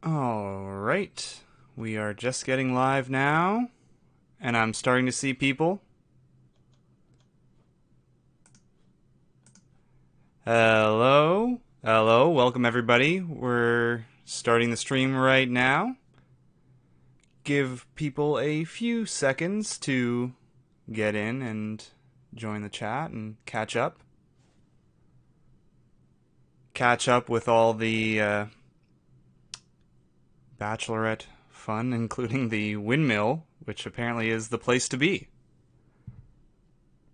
Alright, we are just getting live now, and I'm starting to see people. Hello, welcome everybody. We're starting the stream right now. Give people a few seconds to get in and join the chat and catch up. Catch up with all the Bachelorette fun, including the windmill, which apparently is the place to be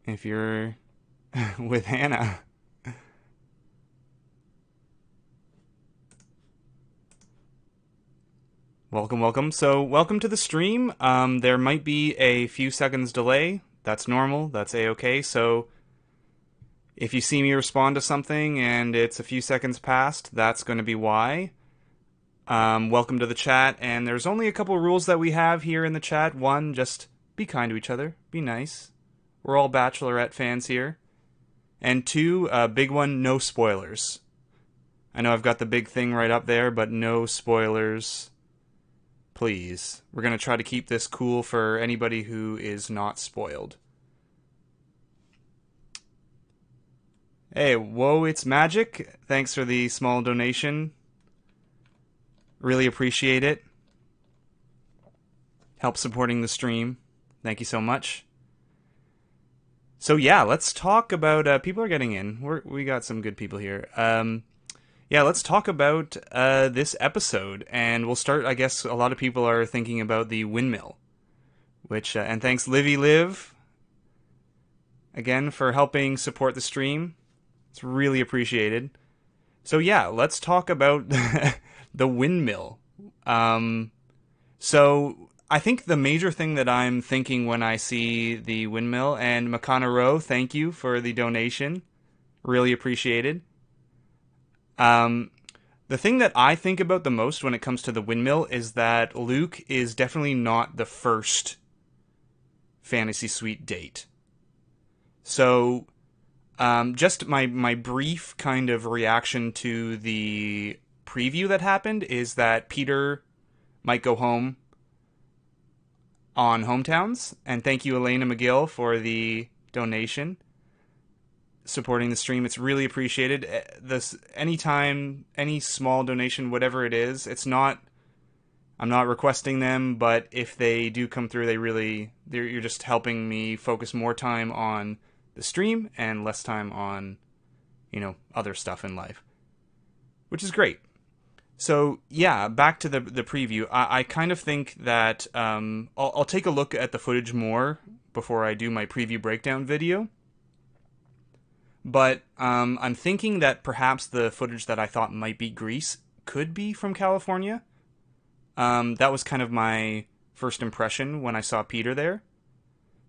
if you're with Hanna. Welcome. So, welcome to the stream. There might be a few seconds delay. That's normal. That's a-okay. So, if you see me respond to something and it's a few seconds past, that's going to be why. Welcome to the chat, and there's only a couple rules that we have here in the chat. One, just be kind to each other. Be nice. We're all Bachelorette fans here. And two, big one, no spoilers. I know I've got the big thing right up there, but no spoilers. Please. We're going to try to keep this cool for anybody who is not spoiled. Hey, whoa, it's Magic. Thanks for the small donation. Really appreciate it. Help supporting the stream. Thank you so much. So yeah, let's talk about... people are getting in. We got some good people here. Yeah, let's talk about this episode. And we'll start, I guess, a lot of people are thinking about the windmill. Which, and thanks Livy Liv, again, for helping support the stream. It's really appreciated. So yeah, let's talk about the windmill. So I think the major thing that I'm thinking when I see the windmill, and Makana Rowe, thank you for the donation. Really appreciated. The thing that I think about the most when it comes to the windmill is that Luke is definitely not the first fantasy suite date. So, just my brief kind of reaction to the preview that happened is that Peter might go home on Hometowns. And thank you, Elena McGill, for the donation. Supporting the stream, it's really appreciated. This anytime, any small donation, whatever it is, I'm not requesting them, but if they do come through, you're just helping me focus more time on the stream and less time on, other stuff in life, which is great. So yeah, back to the preview. I kind of think that I'll take a look at the footage more before I do my preview breakdown video. But I'm thinking that perhaps the footage that I thought might be Greece could be from California. That was kind of my first impression when I saw Peter there.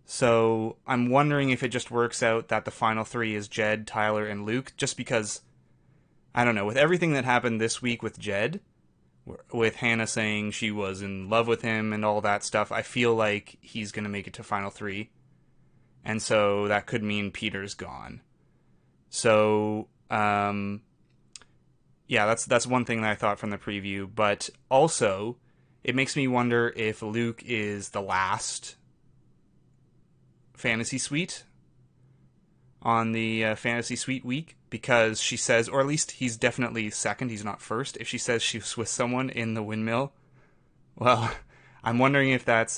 So I'm wondering if it just works out that the final three is Jed, Tyler, and Luke, just because, I don't know, with everything that happened this week with Jed, with Hanna saying she was in love with him and all that stuff, I feel like he's going to make it to final three. And so that could mean Peter's gone. So, yeah, that's one thing that I thought from the preview. But also, it makes me wonder if Luke is the last fantasy suite on the fantasy suite week, because she says, or at least he's definitely second, he's not first. If she says she was with someone in the windmill, well, I'm wondering if that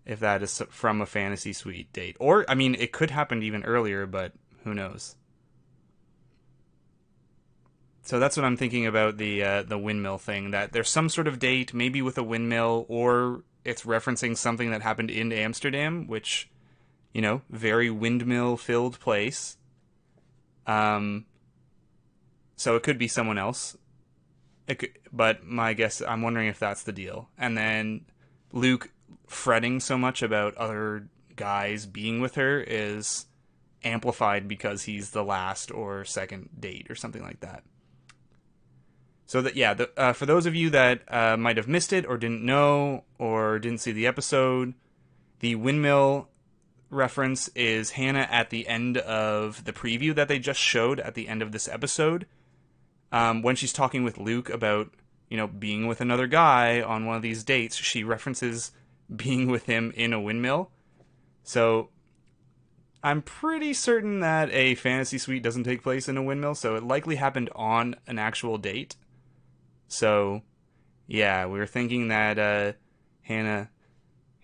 is from a fantasy suite date. Or, I mean, it could happen even earlier, but who knows? So that's what I'm thinking about the windmill thing, that there's some sort of date, maybe with a windmill, or it's referencing something that happened in Amsterdam, which, very windmill-filled place. So it could be someone else. But my guess, I'm wondering if that's the deal. And then Luke fretting so much about other guys being with her is amplified because he's the last or second date or something like that. So that, yeah, for those of you that might have missed it or didn't know or didn't see the episode, the windmill reference is Hanna at the end of the preview that they just showed at the end of this episode, when she's talking with Luke about, being with another guy on one of these dates, she references being with him in a windmill. So I'm pretty certain that a fantasy suite doesn't take place in a windmill, so it likely happened on an actual date. So, yeah, we were thinking that Hanna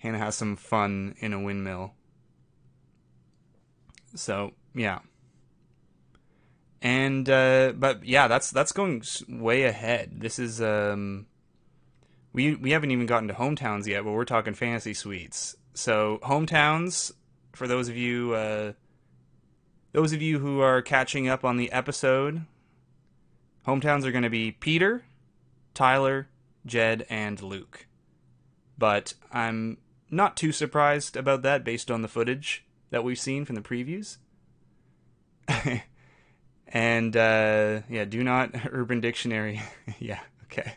has some fun in a windmill. So, yeah. And but yeah, that's going way ahead. This is we haven't even gotten to hometowns yet, but we're talking fantasy suites. So, hometowns, for those of you who are catching up on the episode, hometowns are going to be Peter, Tyler, Jed, and Luke. But I'm not too surprised about that based on the footage that we've seen from the previews. And yeah, do not Urban Dictionary. Yeah, okay.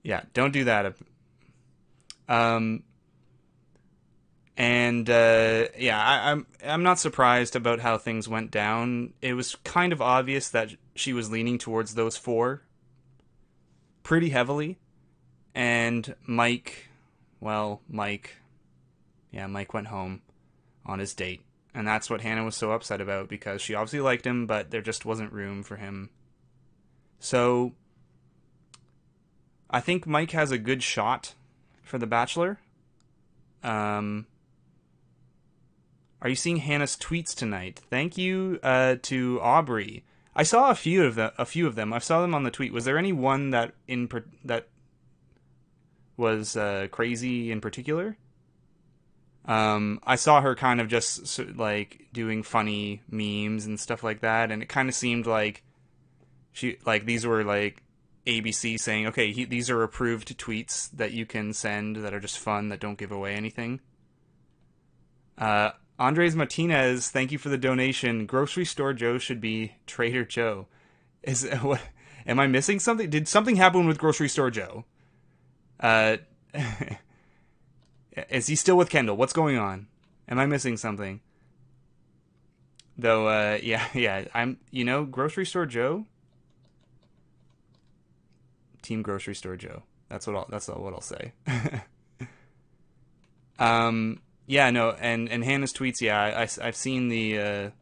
Yeah, don't do that. And yeah, I'm not surprised about how things went down. It was kind of obvious that she was leaning towards those four pretty heavily. And Mike went home on his date. And that's what Hanna was so upset about, because she obviously liked him, but there just wasn't room for him. So I think Mike has a good shot for The Bachelor. Are you seeing Hanna's tweets tonight? Thank you to Aubrey. I saw a few of them. I saw them on the tweet. Was there any one that was crazy in particular? I saw her kind of just like doing funny memes and stuff like that, and it kind of seemed like these were like ABC saying, okay, these are approved tweets that you can send that are just fun, that don't give away anything. Andres Martinez, thank you for the donation. Grocery Store Joe should be Trader Joe. What? Am I missing something? Did something happen with Grocery Store Joe? Is he still with Kendall? What's going on? Am I missing something? Though, yeah, I'm, Grocery Store Joe? Team Grocery Store Joe. That's what I'll say. Yeah, no, and Hanna's tweets, yeah, I've seen the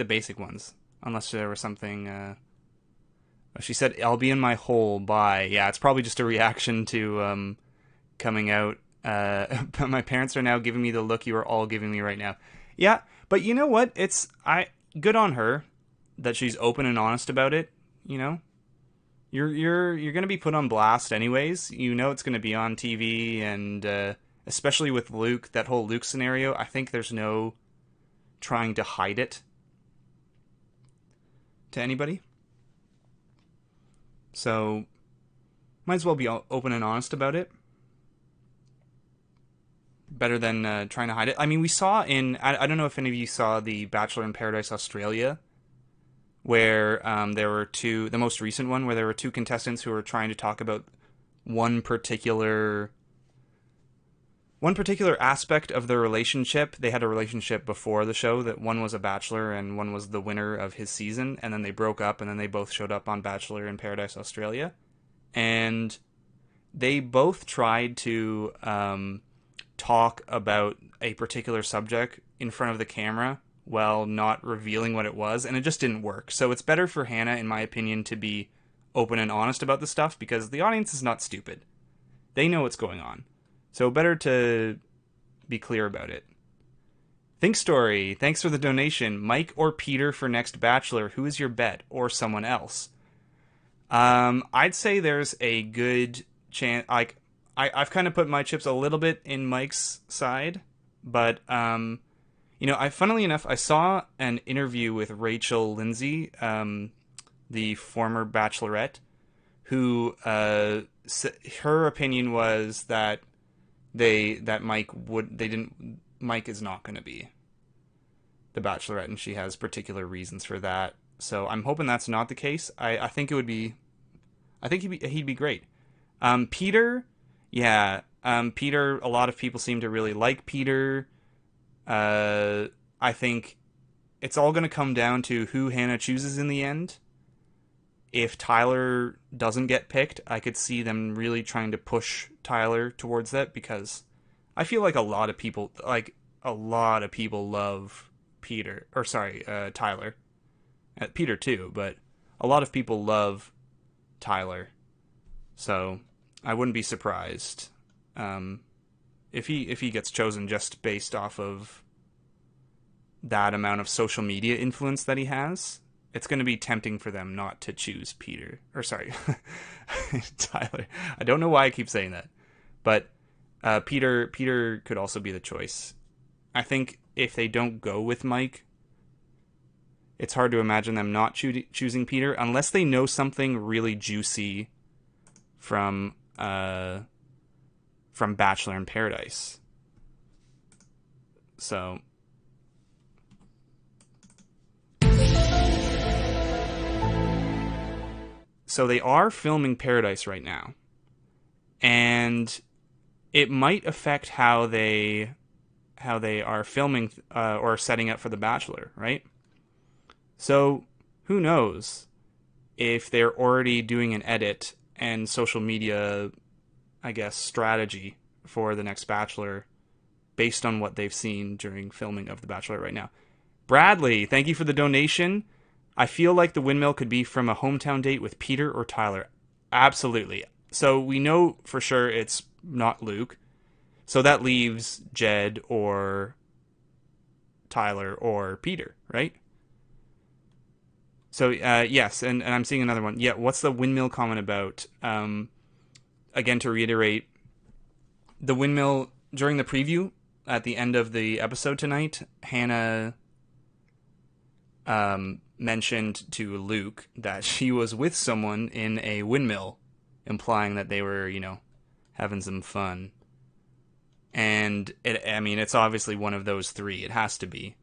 basic ones, unless there was something, she said, I'll be in my hole, bye. Yeah, it's probably just a reaction to, coming out. My parents are now giving me the look you are all giving me right now. Yeah, but you know what? Good on her that she's open and honest about it. You're gonna be put on blast anyways. It's gonna be on TV, and especially with Luke, that whole Luke scenario. I think there's no trying to hide it to anybody. So might as well be open and honest about it. Better than trying to hide it. I mean, we saw I don't know if any of you saw the Bachelor in Paradise Australia, where there were the most recent one, where there were two contestants who were trying to talk about one particular aspect of their relationship. They had a relationship before the show, that one was a bachelor and one was the winner of his season, and then they broke up, and then they both showed up on Bachelor in Paradise Australia, and they both tried to talk about a particular subject in front of the camera while not revealing what it was, and it just didn't work. So it's better for Hanna, in my opinion, to be open and honest about the stuff, because the audience is not stupid. They know what's going on. So better to be clear about it. Think Story, thanks for the donation. Mike or Peter for next Bachelor? Who is your bet? Or someone else? I'd say there's a good chance. I've kind of put my chips a little bit in Mike's side, but funnily enough, I saw an interview with Rachel Lindsay, the former Bachelorette, who her opinion was that Mike is not going to be the Bachelorette, and she has particular reasons for that. So I'm hoping that's not the case. I think it would be. I think he'd be great. Peter. Yeah, Peter, a lot of people seem to really like Peter. I think it's all going to come down to who Hanna chooses in the end. if Tyler doesn't get picked, I could see them really trying to push Tyler towards that, because I feel like a lot of people love Tyler. Peter too, but a lot of people love Tyler. So I wouldn't be surprised if he gets chosen just based off of that amount of social media influence that he has. It's going to be tempting for them not to choose Tyler. I don't know why I keep saying that, but Peter could also be the choice. I think if they don't go with Mike, it's hard to imagine them not choosing Peter unless they know something really juicy from Bachelor in Paradise. So they are filming Paradise right now, and it might affect how they are filming or setting up for The Bachelor, right? So who knows if they're already doing an edit and social media, I guess, strategy for the next Bachelor based on what they've seen during filming of The Bachelor right now. Bradley, thank you for the donation. I feel like the windmill could be from a hometown date with Peter or Tyler. Absolutely. So we know for sure it's not Luke. So that leaves Jed or Tyler or Peter, right? So, yes, and I'm seeing another one. Yeah, what's the windmill comment about? Again, to reiterate, the windmill, during the preview, at the end of the episode tonight, Hanna mentioned to Luke that she was with someone in a windmill, implying that they were, having some fun. And, it's obviously one of those three. It has to be.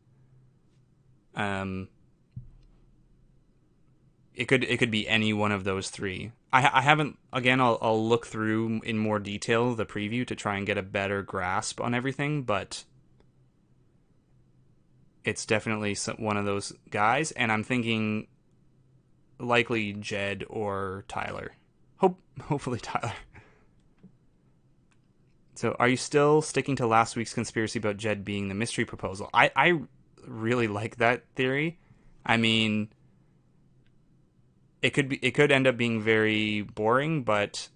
It could be any one of those three. I haven't. Again, I'll look through in more detail the preview to try and get a better grasp on everything, but it's definitely one of those guys, and I'm thinking likely Jed or Tyler. Hopefully Tyler. So, are you still sticking to last week's conspiracy about Jed being the mystery proposal? I really like that theory. It could end up being very boring, but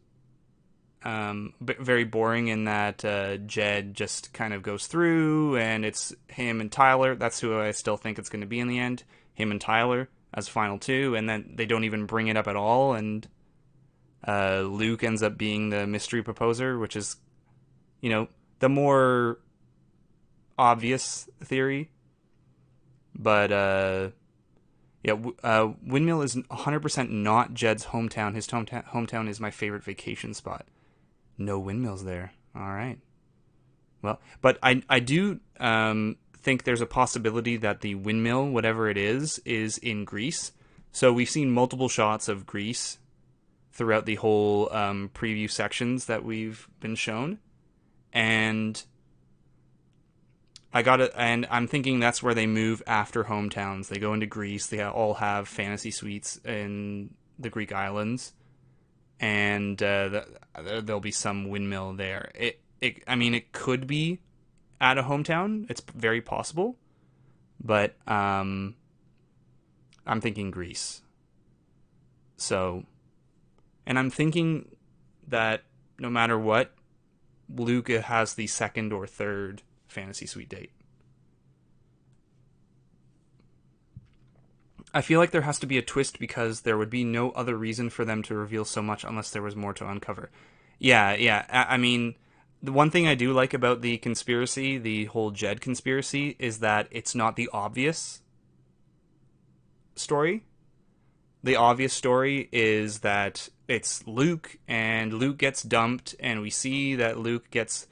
very boring in that Jed just kind of goes through, and it's him and Tyler. That's who I still think it's going to be in the end. Him and Tyler as final two, and then they don't even bring it up at all, and Luke ends up being the mystery proposer, which is, the more obvious theory. But Windmill is 100% not Jed's hometown. His hometown is my favorite vacation spot. No windmills there. All right. Well, but I do think there's a possibility that the windmill, whatever it is in Greece. So we've seen multiple shots of Greece throughout the whole preview sections that we've been shown. And I'm thinking that's where they move after hometowns. They go into Greece. They all have fantasy suites in the Greek islands, and there'll be some windmill there. It could be at a hometown. It's very possible, but I'm thinking Greece. So, and I'm thinking that no matter what, Luca has the second or third fantasy suite date. I feel like there has to be a twist because there would be no other reason for them to reveal so much unless there was more to uncover. Yeah. The one thing I do like about the conspiracy, the whole Jed conspiracy, is that it's not the obvious story. The obvious story is that it's Luke, and Luke gets dumped, and we see that Luke gets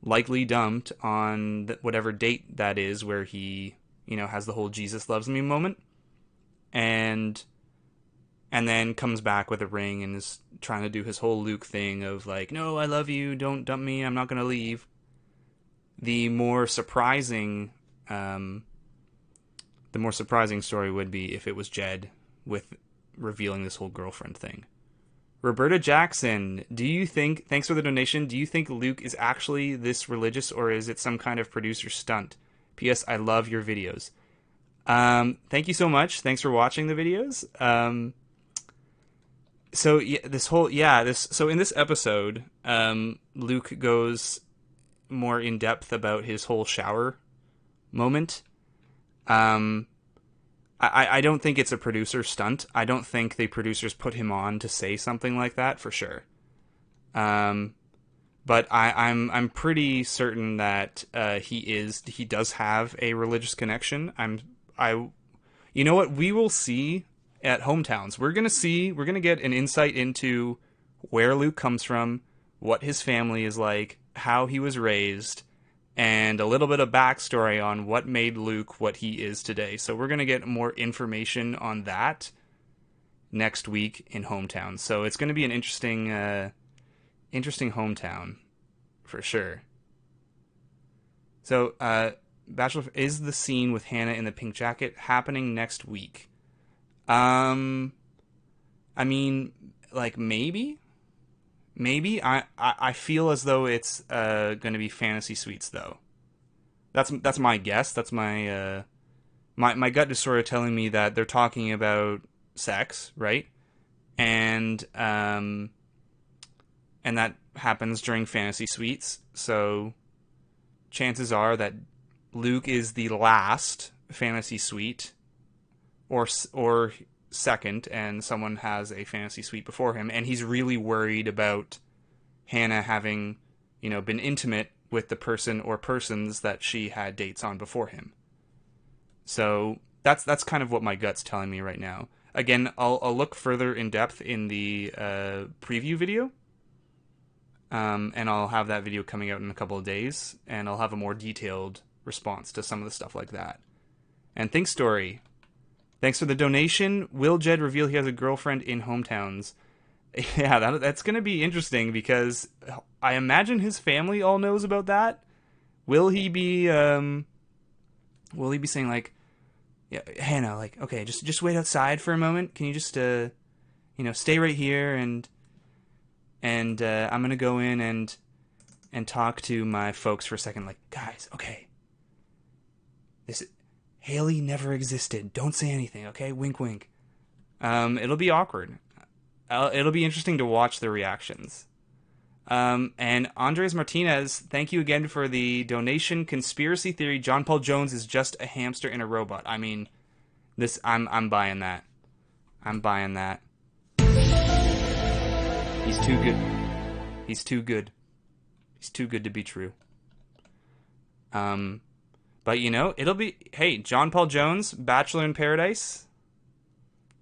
likely dumped on whatever date that is where he, has the whole Jesus loves me moment, and then comes back with a ring and is trying to do his whole Luke thing of like, no, I love you, don't dump me, I'm not going to leave. The more surprising story would be if it was Jed with revealing this whole girlfriend thing. Roberta Jackson, thanks for the donation, do you think Luke is actually this religious, or is it some kind of producer stunt? P.S. I love your videos. Thank you so much. Thanks for watching the videos. So in this episode, Luke goes more in depth about his whole shower moment. I don't think it's a producer stunt. I don't think the producers put him on to say something like that for sure. But I'm pretty certain that he does have a religious connection. You know what? We will see at Hometowns. We're gonna get an insight into where Luke comes from, what his family is like, how he was raised, and a little bit of backstory on what made Luke what he is today. So we're gonna get more information on that next week in Hometowns. So it's gonna be an interesting hometown for sure. So Bachelor is the scene with Hanna in the pink jacket happening next week. I mean, like maybe I feel as though it's going to be fantasy suites though. That's my guess. That's my my gut is sort of telling me that they're talking about sex, right? And that happens during fantasy suites. So chances are that Luke is the last fantasy suite, or second, and someone has a fantasy suite before him, and he's really worried about Hanna having, been intimate with the person or persons that she had dates on before him. So that's kind of what my gut's telling me right now. Again, I'll look further in depth in the preview video, and I'll have that video coming out in a couple of days, and I'll have a more detailed response to some of the stuff like that. And Think Story, thanks for the donation. Will Jed reveal he has a girlfriend in Hometowns? Yeah, that's going to be interesting, because I imagine his family all knows about that. Will he be saying like, yeah, Hanna, like, okay, just wait outside for a moment. Can you just stay right here, and I'm going to go in and talk to my folks for a second. Like, guys, okay. Haley never existed. Don't say anything, okay? Wink, wink. It'll be awkward. It'll be interesting to watch the reactions. And Andres Martinez, thank you again for the donation. Conspiracy theory: John Paul Jones is just a hamster in a robot. I mean, I'm buying that. I'm buying that. He's too good. He's too good. He's too good to be true. But it'll be, hey, John Paul Jones, Bachelor in Paradise.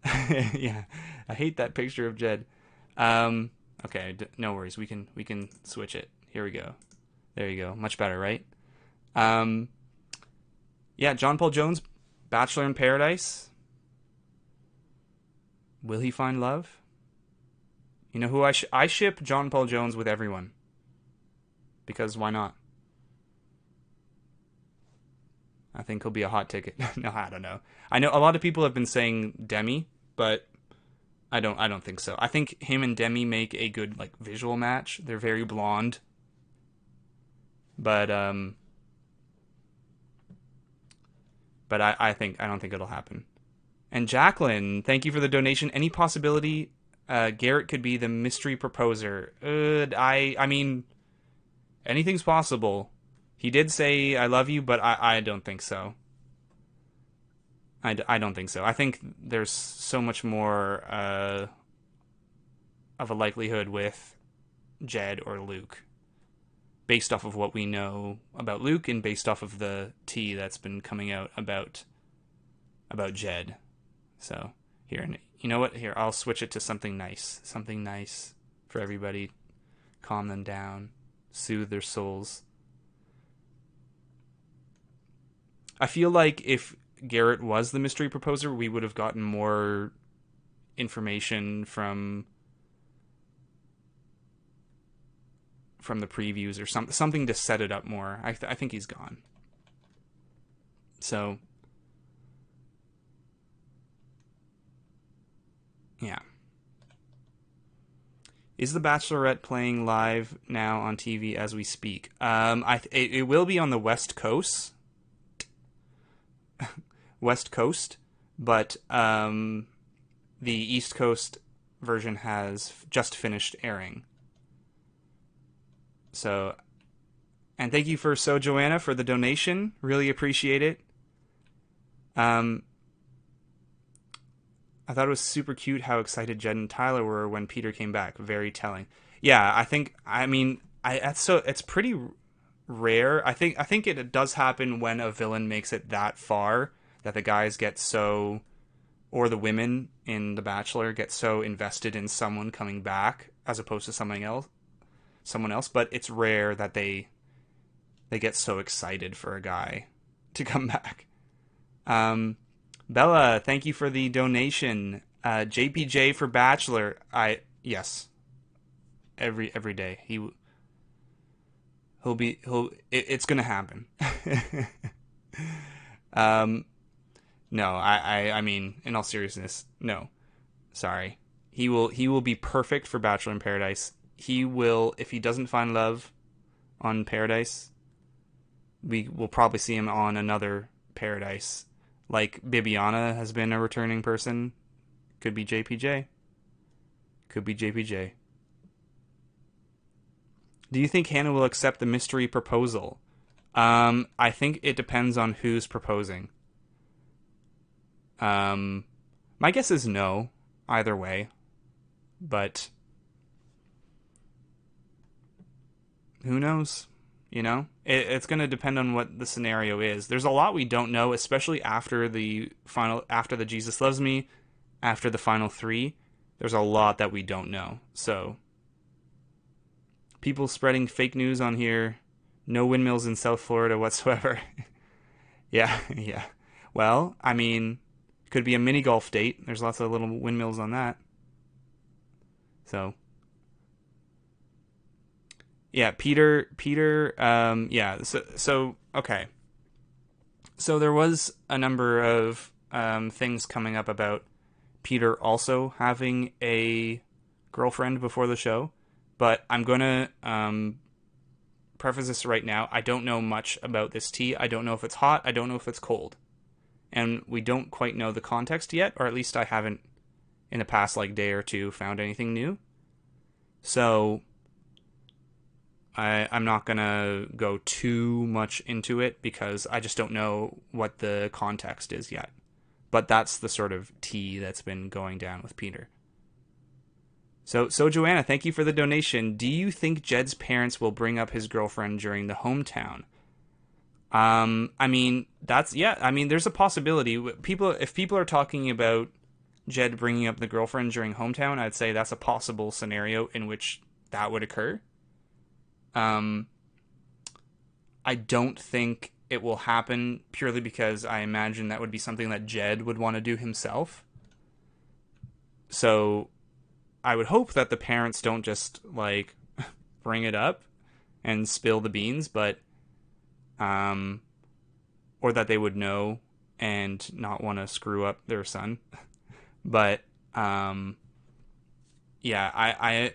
Yeah, I hate that picture of Jed. Okay, no worries. We can switch it. Here we go. There you go. Much better, right? Yeah, John Paul Jones, Bachelor in Paradise. Will he find love? You know who I ship John Paul Jones with everyone. Because why not? I think he'll be a hot ticket. No, I don't know. I know a lot of people have been saying Demi, but I don't think so. I think him and Demi make a good visual match. They're very blonde. But I don't think it'll happen. And Jacqueline, thank you for the donation. Any possibility Garrett could be the mystery proposer? I mean, anything's possible. He did say I love you, but I don't think so. I don't think so. I think there's so much more of a likelihood with Jed or Luke, based off of what we know about Luke and based off of the tea that's been coming out about Jed. So here, you know what? Here, I'll switch it to something nice for everybody. Calm them down, soothe their souls. I feel like if Garrett was the mystery proposer, we would have gotten more information from the previews or something to set it up more. I think he's gone. So Yeah. Is The Bachelorette playing live now on TV as we speak? It will be on the West Coast, but the East Coast version has just finished airing. So, and thank you for Joanna for the donation. Really appreciate it. I thought it was super cute how excited Jed and Tyler were when Peter came back. Very telling. Yeah, it's pretty rare. I think it does happen when a villain makes it that far that the guys get so, or the women in The Bachelor get so invested in someone coming back as opposed to someone else. But it's rare that they get so excited for a guy to come back. Bella, thank you for the donation. JPJ for Bachelor. Yes. Every day. It's gonna happen. No, I mean, in all seriousness, no. Sorry. He will be perfect for Bachelor in Paradise. He will, if he doesn't find love on Paradise, we will probably see him on another Paradise. Like Bibiana has been a returning person. Could be JPJ. Could be JPJ. Do you think Hanna will accept the mystery proposal? I think it depends on who's proposing. My guess is no, either way. But who knows? It's going to depend on what the scenario is. There's a lot we don't know, especially after the Jesus Loves Me, after the final 3. There's a lot that we don't know. So, people spreading fake news on here. No windmills in South Florida whatsoever. Yeah. Well, I mean, could be a mini golf date. There's lots of little windmills on that. So, yeah, Peter, yeah, so, okay. So there was a number of things coming up about Peter also having a girlfriend before the show, but I'm going to preface this right now. I don't know much about this tea. I don't know if it's hot. I don't know if it's cold. And we don't quite know the context yet, or at least I haven't, in the past, day or two, found anything new. So I'm not going to go too much into it because I just don't know what the context is yet. But that's the sort of tea that's been going down with Peter. So Joanna, thank you for the donation. Do you think Jed's parents will bring up his girlfriend during the hometown? I mean, there's a possibility. If people are talking about Jed bringing up the girlfriend during hometown, I'd say that's a possible scenario in which that would occur. I don't think it will happen purely because I imagine that would be something that Jed would want to do himself. So I would hope that the parents don't just bring it up and spill the beans, but or that they would know and not want to screw up their son. But yeah,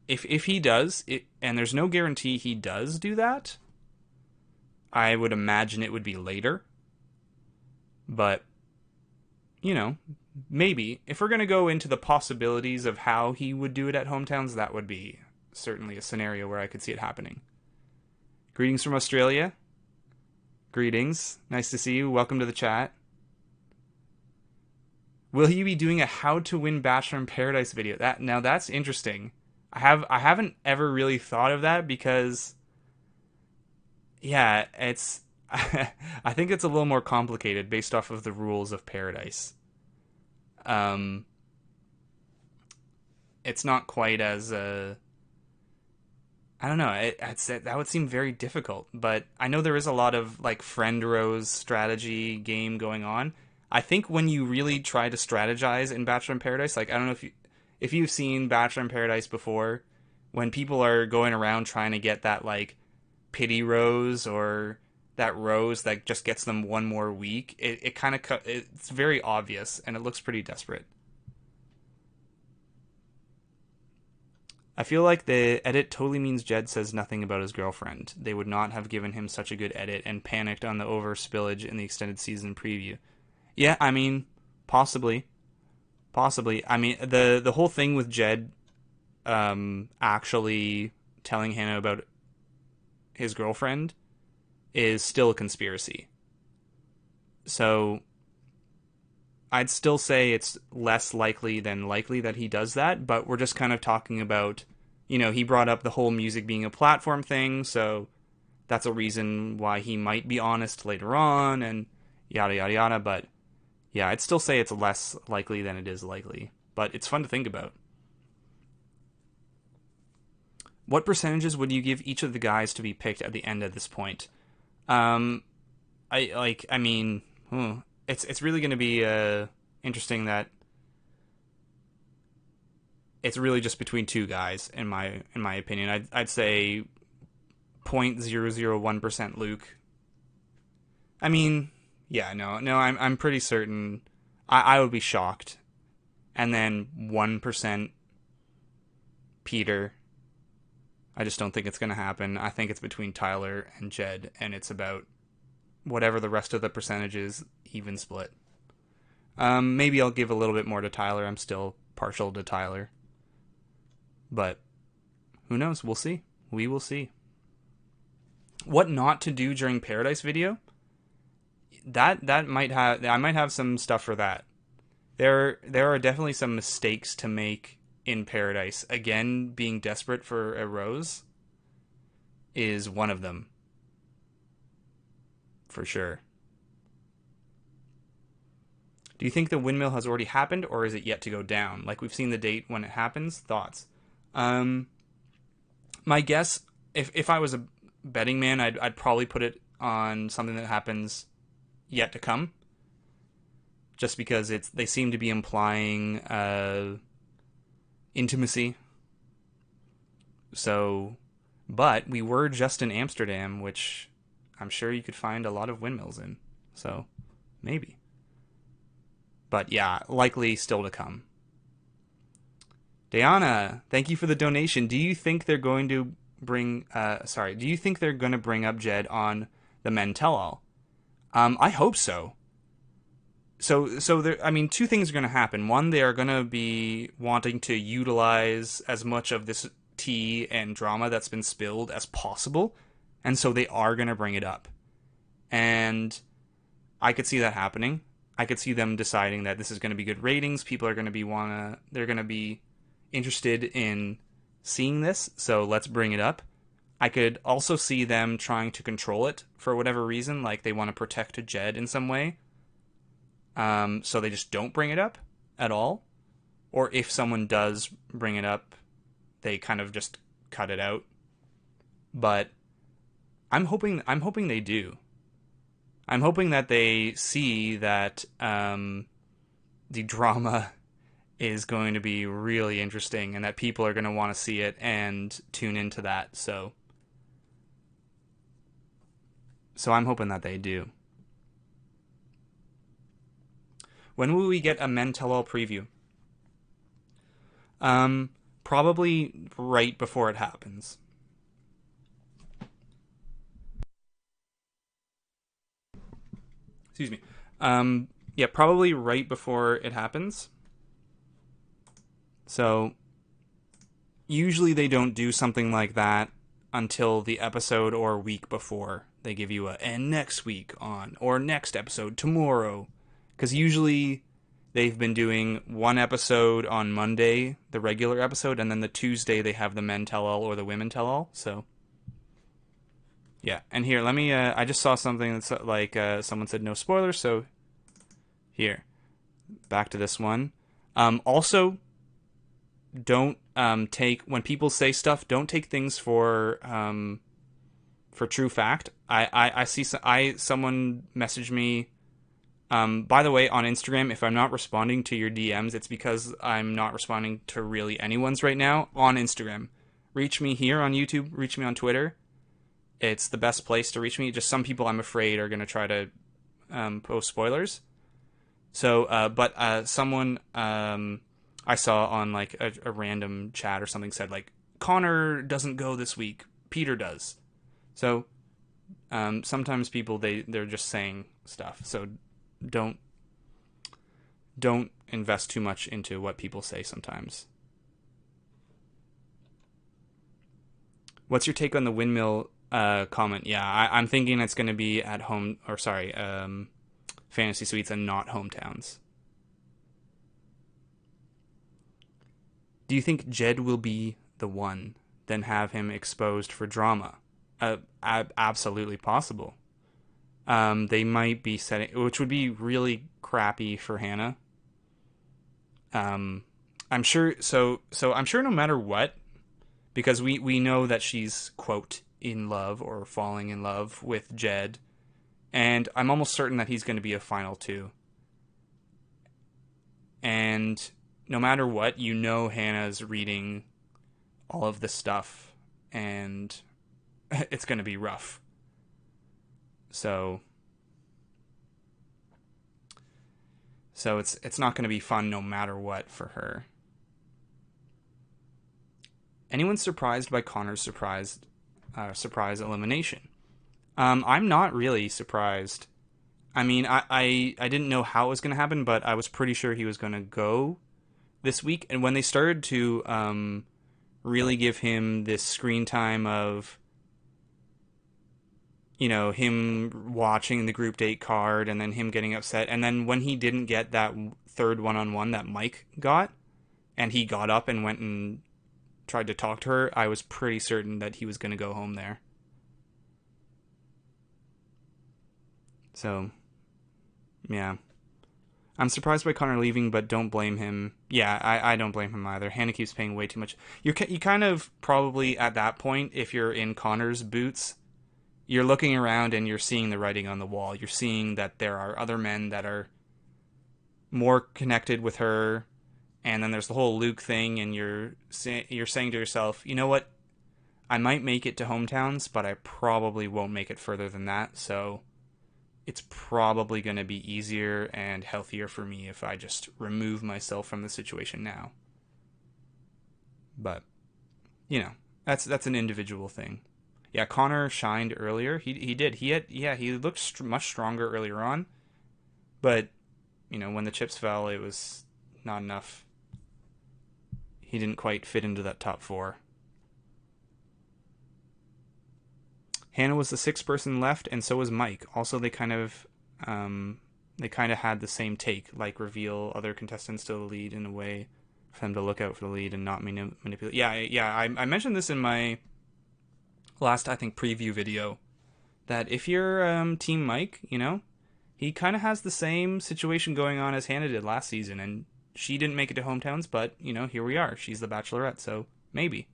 if he does it, and there's no guarantee he does do that, I would imagine it would be later. But maybe if we're going to go into the possibilities of how he would do it at hometowns, that would be certainly a scenario where I could see it happening. Greetings from Australia. Greetings. Nice to see you. Welcome to the chat. Will he be doing a how to win Bachelor in Paradise video? That's interesting. I haven't ever really thought of that because yeah, it's I think it's a little more complicated based off of the rules of Paradise. It's not quite as I don't know. That would seem very difficult, but I know there is a lot of friend rose strategy game going on. I think when you really try to strategize in Bachelor in Paradise, I don't know if you've seen Bachelor in Paradise before, when people are going around trying to get that pity rose or that rose that just gets them one more week, it's very obvious and it looks pretty desperate. I feel like the edit totally means Jed says nothing about his girlfriend. They would not have given him such a good edit and panicked on the over spillage in the extended season preview. Yeah, I mean, possibly. Possibly. I mean, the whole thing with Jed actually telling Hanna about his girlfriend is still a conspiracy. So I'd still say it's less likely than likely that he does that, but we're just kind of talking about, he brought up the whole music being a platform thing, so that's a reason why he might be honest later on, and yada yada yada, but yeah, I'd still say it's less likely than it is likely, but it's fun to think about. What percentages would you give each of the guys to be picked at the end at this point? Um, I mean, it's really going to be interesting that it's really just between two guys in my opinion. I'd say 0.001% Luke. I mean, yeah, no, I'm pretty certain. I would be shocked, and then 1% Peter. I just don't think it's going to happen. I think it's between Tyler and Jed, and it's about whatever the rest of the percentage is, even split. Maybe I'll give a little bit more to Tyler. I'm still partial to Tyler. But who knows? We'll see. We will see. What not to do during Paradise video? That I might have some stuff for that. There are definitely some mistakes to make in Paradise. Again, being desperate for a rose is one of them. For sure. Do you think the windmill has already happened, or is it yet to go down? Like, we've seen the date when it happens. Thoughts? My guess, if I was a betting man, I'd probably put it on something that happens yet to come. Just because they seem to be implying intimacy. So, but we were just in Amsterdam, which I'm sure you could find a lot of windmills in. So, maybe. But yeah, likely still to come. Diana, thank you for the donation. Do you think they're going to bring do you think they're going to bring up Jed on the Men Tell All? I hope so. So there, I mean, two things are going to happen. One, they are going to be wanting to utilize as much of this tea and drama that's been spilled as possible, and so they are going to bring it up. And I could see that happening. I could see them deciding that this is going to be good ratings. People are going to be they're going to be interested in seeing this, so let's bring it up. I could also see them trying to control it for whatever reason, like they want to protect Jed in some way. So they just don't bring it up at all. Or if someone does bring it up, they kind of just cut it out. But I'm hoping they do. I'm hoping that they see that the drama is going to be really interesting and that people are going to want to see it and tune into that. So I'm hoping that they do. When will we get a Men Tell All preview? Probably right before it happens. Excuse me. Yeah, probably right before it happens. So usually they don't do something like that until the episode or week before. They give you and next week on, or next episode tomorrow. Because usually they've been doing one episode on Monday, the regular episode, and then the Tuesday they have the Men Tell All or the Women Tell All. So, yeah. And here, let me, I just saw something that's like, someone said no spoilers, so here. Back to this one. Also, don't take, when people say stuff, don't take things for true fact. I see someone messaged me. By the way, on Instagram, if I'm not responding to your DMs, it's because I'm not responding to really anyone's right now on Instagram. Reach me here on YouTube. Reach me on Twitter. It's the best place to reach me. Just some people I'm afraid are going to try to post spoilers. So, but someone I saw on like a random chat or something said like, Connor doesn't go this week, Peter does. So sometimes people they're just saying stuff. So don't invest too much into what people say sometimes. What's your take on the windmill comment? Yeah, I'm thinking it's going to be at home, or sorry, fantasy suites and not hometowns. Do you think Jed will be the one, then have him exposed for drama? Absolutely possible. They might be setting, which would be really crappy for Hanna. I'm sure. So I'm sure no matter what, because we know that she's quote in love or falling in love with Jed, and I'm almost certain that he's going to be a final two. And no matter what, Hanna's reading all of this stuff, and it's going to be rough. So it's not going to be fun no matter what for her. Anyone surprised by Connor's surprise elimination? I'm not really surprised. I mean, I didn't know how it was going to happen, but I was pretty sure he was going to go this week. And when they started to really give him this screen time of, him watching the group date card and then him getting upset. And then when he didn't get that third one-on-one that Mike got, and he got up and went and tried to talk to her, I was pretty certain that he was going to go home there. So, yeah. I'm surprised by Connor leaving, but don't blame him. Yeah, I don't blame him either. Hanna keeps paying way too much. You kind of probably, at that point, if you're in Connor's boots, you're looking around and you're seeing the writing on the wall. You're seeing that there are other men that are more connected with her, and then there's the whole Luke thing, and you're saying to yourself, you know what? I might make it to hometowns, but I probably won't make it further than that, so it's probably going to be easier and healthier for me if I just remove myself from the situation now. But, that's an individual thing. Yeah, Connor shined earlier. He did. He looked much stronger earlier on. But, when the chips fell, it was not enough. He didn't quite fit into that top four. Hanna was the sixth person left, and so was Mike. Also, they kind of had the same take, like reveal other contestants to the lead in a way for them to look out for the lead and not manipulate. Yeah. I mentioned this in my last, I think, preview video, that if you're Team Mike, he kind of has the same situation going on as Hanna did last season, and she didn't make it to hometowns, but, here we are. She's the Bachelorette, so maybe.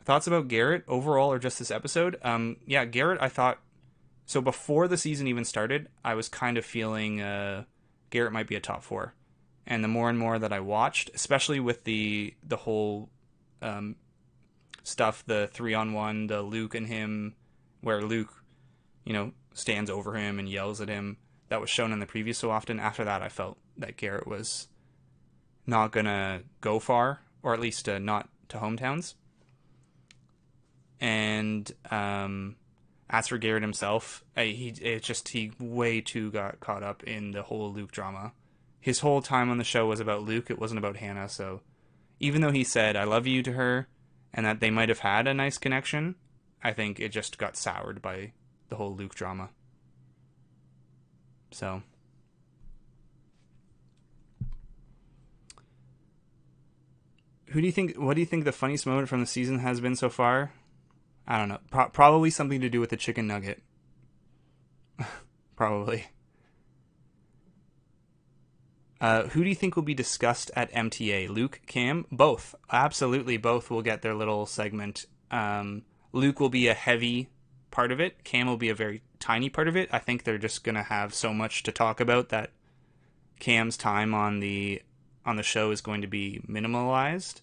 Thoughts about Garrett overall or just this episode? Yeah, Garrett, I thought... So before the season even started, I was kind of feeling Garrett might be a top four. And the more and more that I watched, especially with the whole stuff, the 3-on-1, the Luke and him, where Luke, stands over him and yells at him, that was shown in the preview so often. After that, I felt that Garrett was not going to go far, or at least not to hometowns. And as for Garrett himself, he way too got caught up in the whole Luke drama. His whole time on the show was about Luke. It wasn't about Hanna. So even though he said "I love you" to her and that they might have had a nice connection, I think it just got soured by the whole Luke drama. So what do you think the funniest moment from the season has been so far? I don't know. Probably something to do with the chicken nugget. Probably. Who do you think will be discussed at MTA? Luke, Cam? Both. Absolutely both will get their little segment. Luke will be a heavy part of it. Cam will be a very tiny part of it. I think they're just going to have so much to talk about that Cam's time on the show is going to be minimalized.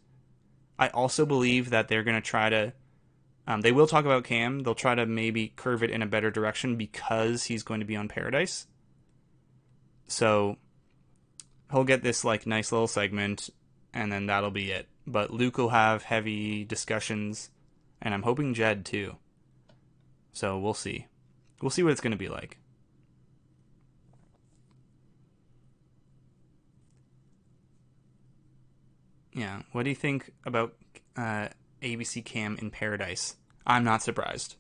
I also believe that they're going to try to... they will talk about Cam. They'll try to maybe curve it in a better direction because he's going to be on Paradise. So he'll get this nice little segment and then that'll be it. But Luke will have heavy discussions, and I'm hoping Jed too. So we'll see. We'll see what it's going to be like. Yeah. What do you think about ABC Cam in Paradise? I'm not surprised.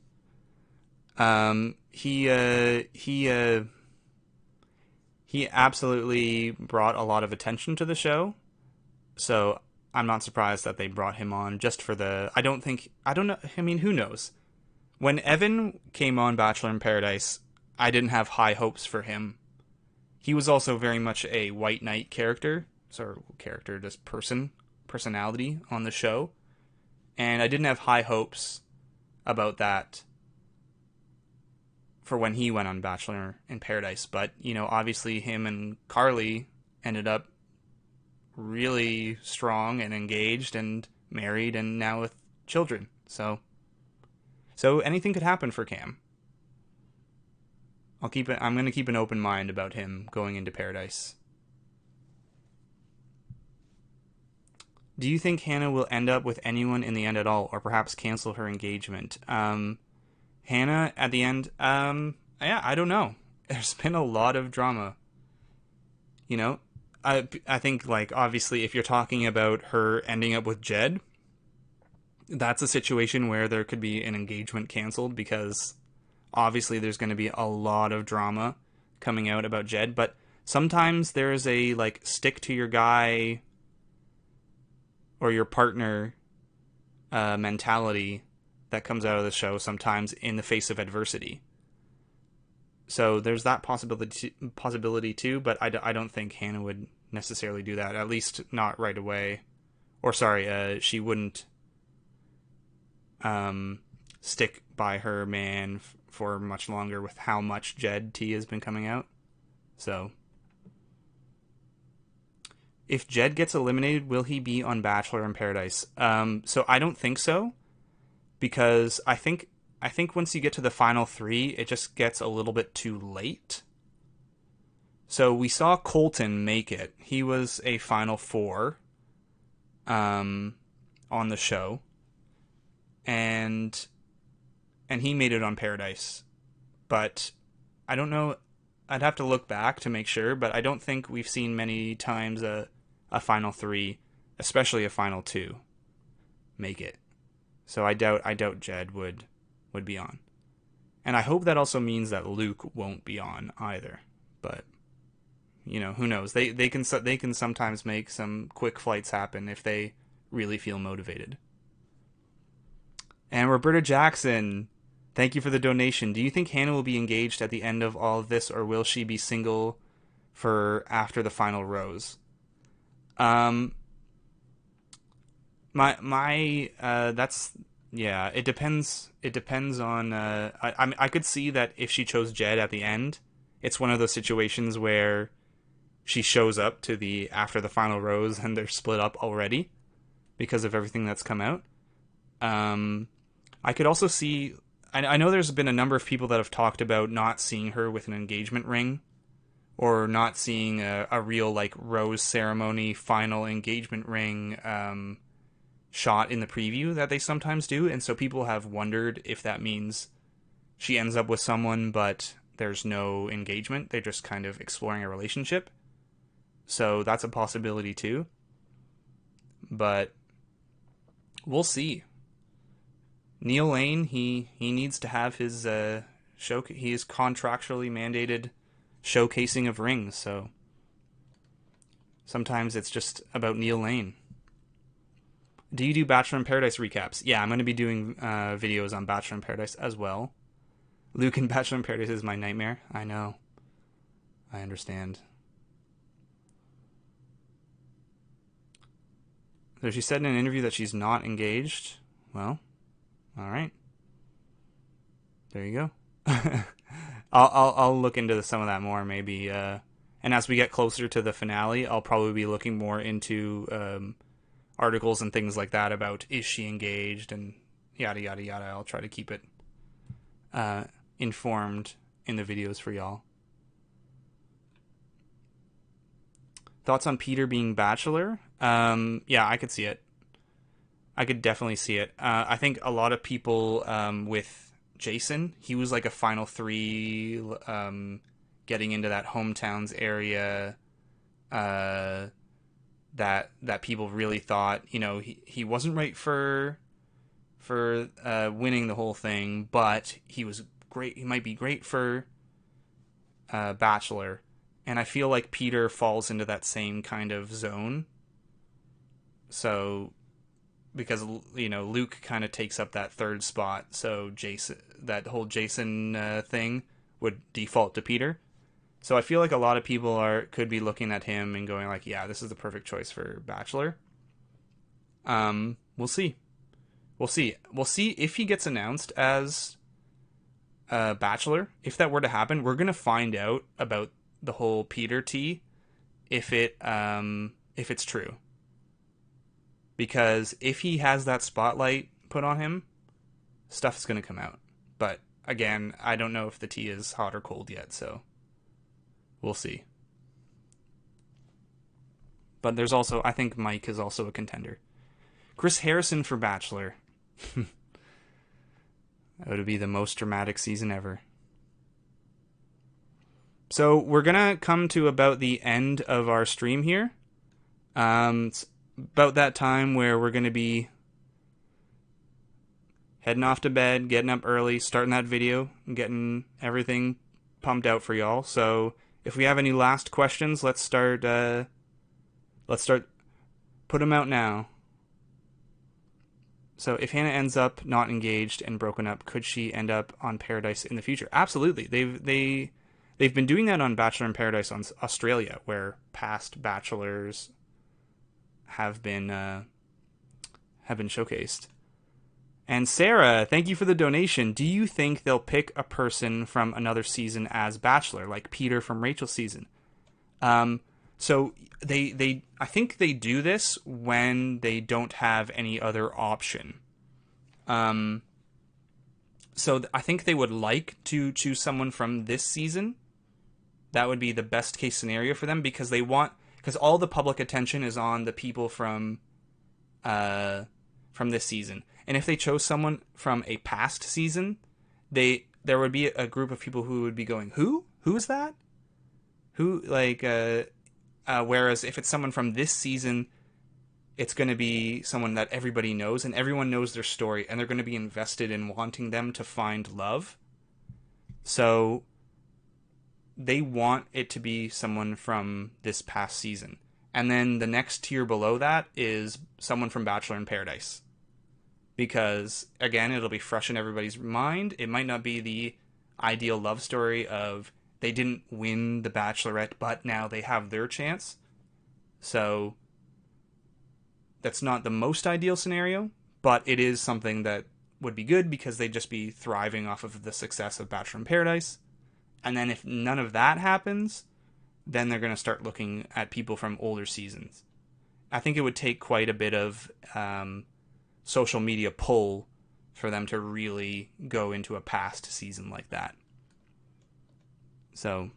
He absolutely brought a lot of attention to the show. So I'm not surprised that they brought him on just for the. I don't know. I mean, who knows? When Evan came on Bachelor in Paradise, I didn't have high hopes for him. He was also very much a white knight character, just personality on the show, and I didn't have high hopes about that for when he went on Bachelor in Paradise. But obviously, him and Carly ended up really strong and engaged and married and now with children. So anything could happen for Cam. I'm going to keep an open mind about him going into Paradise. Do you think Hanna will end up with anyone in the end at all, or perhaps cancel her engagement? Hanna at the end, yeah, I don't know. There's been a lot of drama. I think, like, obviously, if you're talking about her ending up with Jed, that's a situation where there could be an engagement canceled, because obviously there's going to be a lot of drama coming out about Jed. But sometimes there's a, like, stick to your guy or your partner mentality that comes out of the show sometimes in the face of adversity. So there's that possibility too, but I don't think Hanna would necessarily do that, at least not right away. Or sorry, she wouldn't stick by her man for much longer with how much Jed tea has been coming out. So if Jed gets eliminated, will he be on Bachelor in Paradise? So I don't think so, because I think once you get to the final three, it just gets a little bit too late. So we saw Colton make it. He was a final four on the show. And he made it on Paradise. But I don't know. I'd have to look back to make sure, but I don't think we've seen many times a final three, especially a final two, make it. So I doubt Jed would be on. And I hope that also means that Luke won't be on either. But who knows? They can sometimes make some quick flights happen if they really feel motivated. And Roberta Jackson, thank you for the donation. Do you think Hanna will be engaged at the end of all of this, or will she be single for after the final rose? That's, yeah, it depends. It depends on, I could see that if she chose Jed at the end, it's one of those situations where she shows up to the after the final rose and they're split up already because of everything that's come out. I could also see, I know there's been a number of people that have talked about not seeing her with an engagement ring, or not seeing a real, like, rose ceremony final engagement ring shot in the preview that they sometimes do. And so people have wondered if that means she ends up with someone but there's no engagement, they're just kind of exploring a relationship. So that's a possibility too, but we'll see. Neil Lane, he needs to have his show. He is contractually mandated showcasing of rings, so sometimes it's just about Neil Lane. Do you do Bachelor in Paradise recaps? Yeah, I'm going to be doing videos on Bachelor in Paradise as well. Luke in Bachelor in Paradise is my nightmare. I know. I understand. So she said in an interview that she's not engaged. Well, all right. There you go. I'll look into some of that more maybe. And as we get closer to the finale, I'll probably be looking more into articles and things like that about is she engaged and yada yada yada. I'll try to keep it informed in the videos for y'all. Thoughts on Peter being Bachelor? Yeah, I could see it. I could definitely see it. I think a lot of people with Jason, he was like a final three, getting into that hometowns area. Uh, that people really thought, he wasn't right for winning the whole thing, but he was great. He might be great for Bachelor, and I feel like Peter falls into that same kind of zone. So because Luke kind of takes up that third spot, so Jason, that whole Jason thing would default to Peter. So I feel like a lot of people could be looking at him and going like, yeah, this is the perfect choice for Bachelor. We'll see. We'll see. We'll see if he gets announced as Bachelor. If that were to happen, we're gonna find out about the whole Peter tea if it's true. Because if he has that spotlight put on him, stuff is gonna come out. But again, I don't know if the tea is hot or cold yet, so we'll see. But there's also, I think Mike is also a contender. Chris Harrison for Bachelor. That would be the most dramatic season ever. So we're gonna come to about the end of our stream here. It's about that time where we're gonna be heading off to bed, getting up early, starting that video, and getting everything pumped out for y'all. So if we have any last questions, let's start. Put them out now. So if Hanna ends up not engaged and broken up, could she end up on Paradise in the future? Absolutely. They've been doing that on Bachelor in Paradise on Australia, where past bachelors have been showcased. And Sarah, thank you for the donation. Do you think they'll pick a person from another season as Bachelor, like Peter from Rachel's season? So I think they do this when they don't have any other option. So I think they would like to choose someone from this season. That would be the best case scenario for them, because because all the public attention is on the people from this season. And if they chose someone from a past season, there would be a group of people who would be going, who is that? Who, like, whereas if it's someone from this season, it's going to be someone that everybody knows, and everyone knows their story, and they're going to be invested in wanting them to find love. So they want it to be someone from this past season. And then the next tier below that is someone from Bachelor in Paradise. Because, again, it'll be fresh in everybody's mind. It might not be the ideal love story of they didn't win the Bachelorette, but now they have their chance. So that's not the most ideal scenario, but it is something that would be good because they'd just be thriving off of the success of Bachelor in Paradise. And then if none of that happens, then they're going to start looking at people from older seasons. I think it would take quite a bit of social media pull for them to really go into a past season like that. So,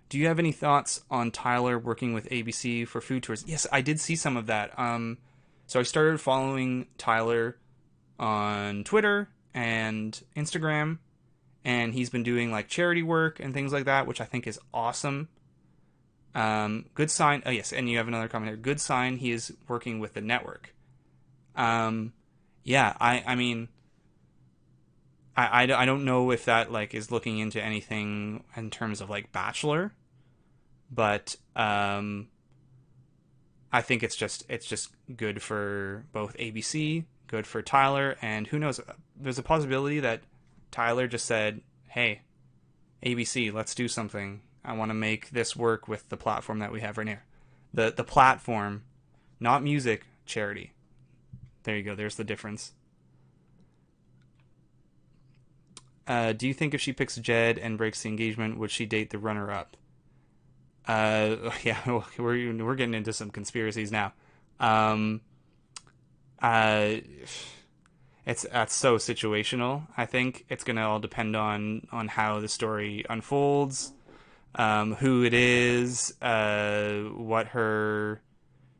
do you have any thoughts on Tyler working with ABC for food tours? Yes, I did see some of that. So I started following Tyler on Twitter and Instagram, and he's been doing like charity work and things like that, which I think is awesome. Good sign. Oh yes, and you have another comment here. Good sign he is working with the network. Yeah, I mean, I don't know if that like is looking into anything in terms of like Bachelor, but I think it's just good for both ABC, good for Tyler, and who knows, there's a possibility that Tyler just said, hey, ABC, let's do something. I want to make this work with the platform that we have right here. The platform, not music, charity. There you go. There's the difference. Do you think if she picks Jed and breaks the engagement, would she date the runner-up? Yeah, we're getting into some conspiracies now. That's so situational. I think it's gonna all depend on how the story unfolds. who it is, what her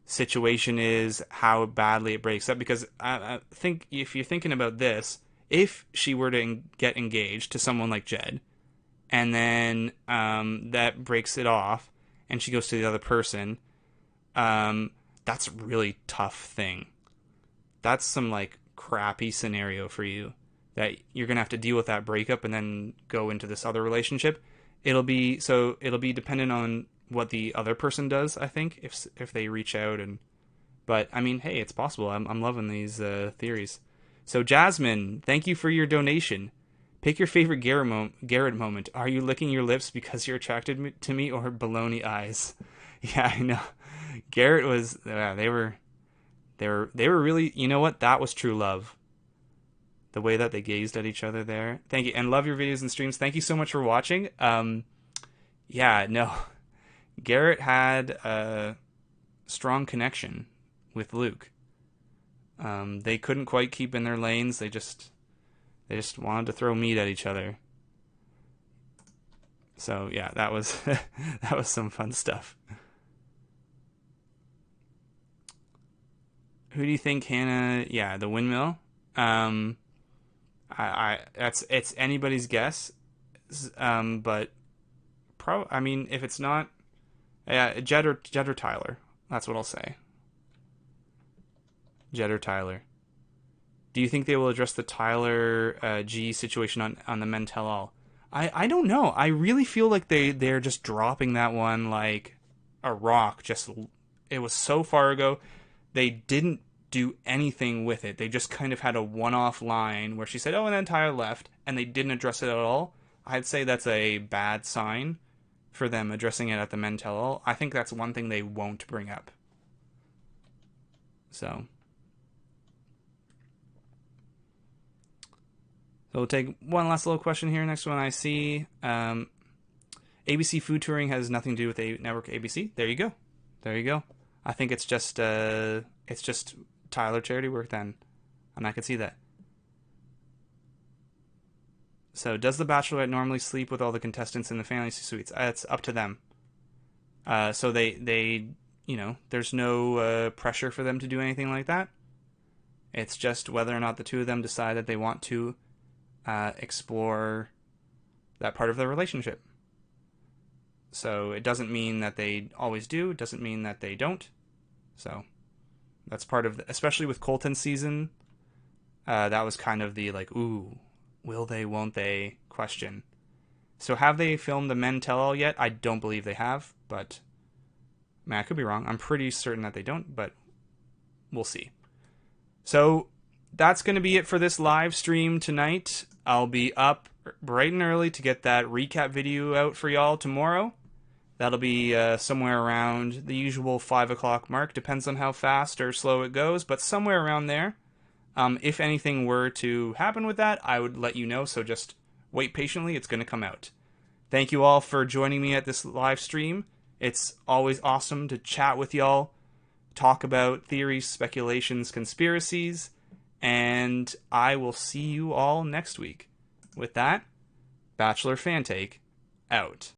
situation is, how badly it breaks up. Because I think if you're thinking about this, if she were to get engaged to someone like Jed, and then that breaks it off, and she goes to the other person, that's a really tough thing. That's some like crappy scenario for you that you're gonna have to deal with that breakup and then go into this other relationship. It'll be dependent on what the other person does. I think if they reach out and, but I mean, hey, it's possible. I'm loving these theories. So Jasmine, thank you for your donation. Pick your favorite Garrett moment. Are you licking your lips because you're attracted to me, or baloney eyes? Yeah, I know. Garrett was. They were really. You know what? That was true love. The way that they gazed at each other there. Thank you, and love your videos and streams. Thank you so much for watching. Yeah, no. Garrett had a strong connection with Luke. They couldn't quite keep in their lanes. They just wanted to throw meat at each other. So yeah, that was that was some fun stuff. Who do you think, Hanna? Yeah, the windmill. It's anybody's guess. But I mean, if it's not, yeah, Jed or Tyler. That's what I'll say. Jed or Tyler. Do you think they will address the Tyler G situation on the Men Tell All? I don't know. I really feel like they're just dropping that one like a rock. Just, it was so far ago. They didn't do anything with it. They just kind of had a one-off line where she said, "Oh," and then Tyler left, and they didn't address it at all. I'd say that's a bad sign for them addressing it at the Men Tell All. I think that's one thing they won't bring up. So we'll take one last little question here. Next one I see. ABC food touring has nothing to do with a network ABC. There you go. There you go. I think it's just Tyler charity work then, and I could see that. So, does the Bachelorette normally sleep with all the contestants in the fantasy suites? It's up to them. So they there's no pressure for them to do anything like that. It's just whether or not the two of them decide that they want to explore that part of their relationship. So it doesn't mean that they always do. It doesn't mean that they don't. So that's part of, especially with Colton's season, that was kind of the like, ooh, will they, won't they question. So have they filmed the Men Tell All yet? I don't believe they have, but man, I could be wrong. I'm pretty certain that they don't, but we'll see. So that's going to be it for this live stream tonight. I'll be up bright and early to get that recap video out for y'all tomorrow. That'll be somewhere around the usual 5 o'clock mark. Depends on how fast or slow it goes, but somewhere around there. If anything were to happen with that, I would let you know, so just wait patiently. It's going to come out. Thank you all for joining me at this live stream. It's always awesome to chat with y'all, talk about theories, speculations, conspiracies, and I will see you all next week. With that, Bachelor Fantake, out.